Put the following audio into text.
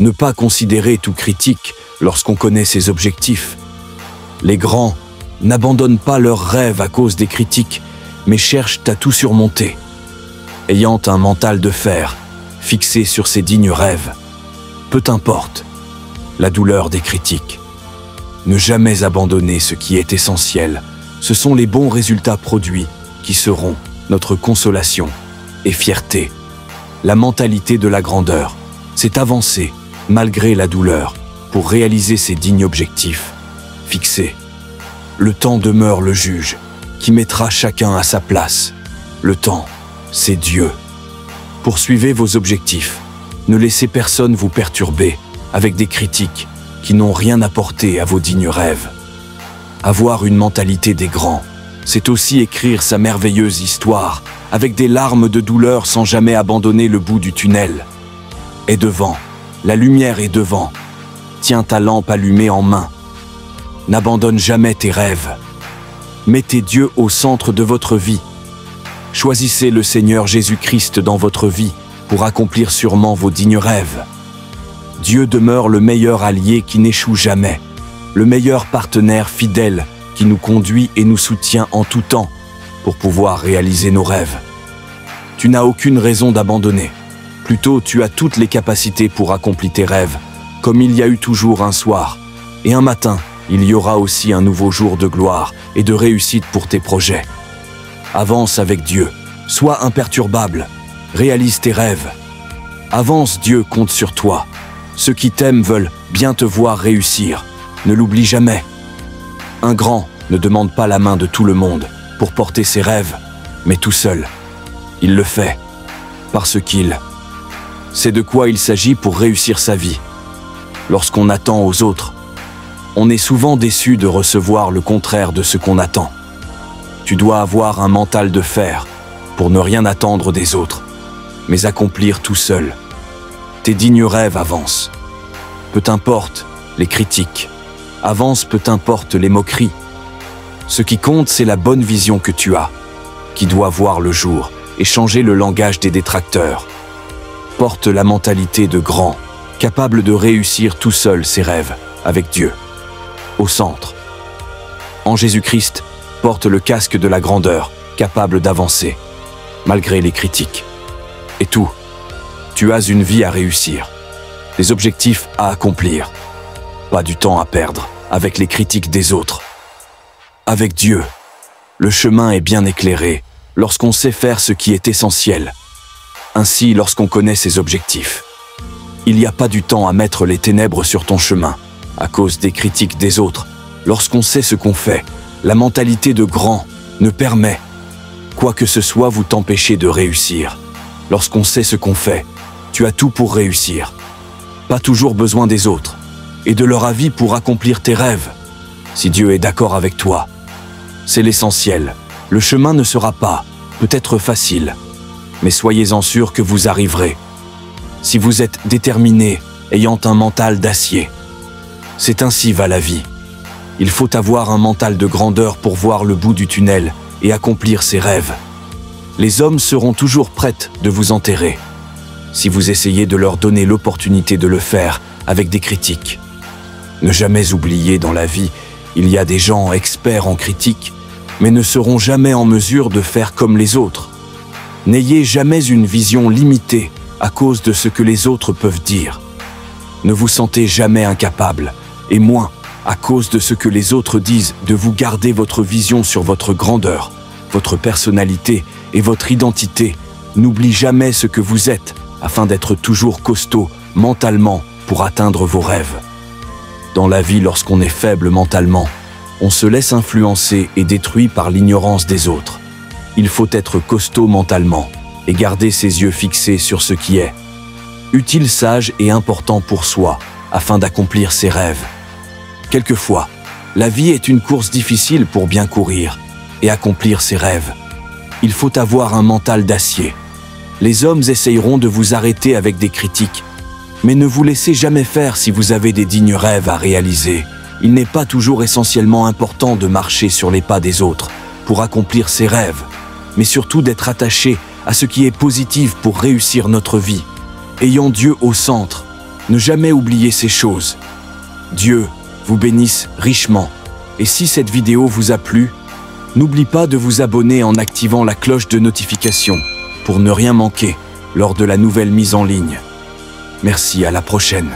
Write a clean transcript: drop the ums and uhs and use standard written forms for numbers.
Ne pas considérer tout critique lorsqu'on connaît ses objectifs. Les grands n'abandonnent pas leurs rêves à cause des critiques, mais cherchent à tout surmonter. Ayant un mental de fer, fixé sur ses dignes rêves, peu importe la douleur des critiques. Ne jamais abandonner ce qui est essentiel. Ce sont les bons résultats produits qui seront notre consolation et fierté. La mentalité de la grandeur, c'est avancer malgré la douleur pour réaliser ses dignes objectifs fixés. Le temps demeure le juge qui mettra chacun à sa place. Le temps, c'est Dieu. Poursuivez vos objectifs. Ne laissez personne vous perturber avec des critiques qui n'ont rien apporté à vos dignes rêves. Avoir une mentalité des grands, c'est aussi écrire sa merveilleuse histoire avec des larmes de douleur sans jamais abandonner le bout du tunnel. Et devant, la lumière est devant. Tiens ta lampe allumée en main. N'abandonne jamais tes rêves. Mettez Dieu au centre de votre vie. Choisissez le Seigneur Jésus-Christ dans votre vie pour accomplir sûrement vos dignes rêves. Dieu demeure le meilleur allié qui n'échoue jamais, le meilleur partenaire fidèle qui nous conduit et nous soutient en tout temps pour pouvoir réaliser nos rêves. Tu n'as aucune raison d'abandonner. Plutôt, tu as toutes les capacités pour accomplir tes rêves, comme il y a eu toujours un soir. Et un matin, il y aura aussi un nouveau jour de gloire et de réussite pour tes projets. Avance avec Dieu, sois imperturbable, réalise tes rêves. Avance, Dieu compte sur toi. Ceux qui t'aiment veulent bien te voir réussir. Ne l'oublie jamais. Un grand ne demande pas la main de tout le monde pour porter ses rêves, mais tout seul. Il le fait parce qu'il sait de quoi il s'agit pour réussir sa vie. Lorsqu'on attend aux autres, on est souvent déçu de recevoir le contraire de ce qu'on attend. Tu dois avoir un mental de fer pour ne rien attendre des autres, mais accomplir tout seul. Tes dignes rêves avancent. Peu importe les critiques. Avance, peu importe les moqueries. Ce qui compte, c'est la bonne vision que tu as, qui doit voir le jour et changer le langage des détracteurs. Porte la mentalité de grand, capable de réussir tout seul ses rêves, avec Dieu au centre. En Jésus-Christ, porte le casque de la grandeur, capable d'avancer, malgré les critiques. Et tout, tu as une vie à réussir, des objectifs à accomplir, pas du temps à perdre avec les critiques des autres. Avec Dieu, le chemin est bien éclairé lorsqu'on sait faire ce qui est essentiel. Ainsi, lorsqu'on connaît ses objectifs, il n'y a pas du temps à mettre les ténèbres sur ton chemin à cause des critiques des autres. Lorsqu'on sait ce qu'on fait, la mentalité de grand ne permet quoi que ce soit vous t'empêcher de réussir. Lorsqu'on sait ce qu'on fait, tu as tout pour réussir. Pas toujours besoin des autres et de leur avis pour accomplir tes rêves. Si Dieu est d'accord avec toi, c'est l'essentiel. Le chemin ne sera pas, peut-être facile, mais soyez-en sûrs que vous arriverez. Si vous êtes déterminé, ayant un mental d'acier, c'est ainsi va la vie. Il faut avoir un mental de grandeur pour voir le bout du tunnel et accomplir ses rêves. Les hommes seront toujours prêts de vous enterrer, si vous essayez de leur donner l'opportunité de le faire avec des critiques. Ne jamais oublier dans la vie, il y a des gens experts en critique, mais ne seront jamais en mesure de faire comme les autres. N'ayez jamais une vision limitée à cause de ce que les autres peuvent dire. Ne vous sentez jamais incapable, et moins à cause de ce que les autres disent, de vous garder votre vision sur votre grandeur, votre personnalité et votre identité. N'oublie jamais ce que vous êtes, afin d'être toujours costaud mentalement pour atteindre vos rêves. Dans la vie, lorsqu'on est faible mentalement, on se laisse influencer et détruit par l'ignorance des autres. Il faut être costaud mentalement et garder ses yeux fixés sur ce qui est utile, sage et important pour soi, afin d'accomplir ses rêves. Quelquefois, la vie est une course difficile pour bien courir et accomplir ses rêves. Il faut avoir un mental d'acier. Les hommes essayeront de vous arrêter avec des critiques, mais ne vous laissez jamais faire si vous avez des dignes rêves à réaliser. Il n'est pas toujours essentiellement important de marcher sur les pas des autres pour accomplir ses rêves, mais surtout d'être attaché à ce qui est positif pour réussir notre vie. Ayant Dieu au centre, Ne jamais oublier ces choses. Dieu vous bénisse richement. Et si cette vidéo vous a plu, n'oubliez pas de vous abonner en activant la cloche de notification pour ne rien manquer lors de la nouvelle mise en ligne. Merci, à la prochaine.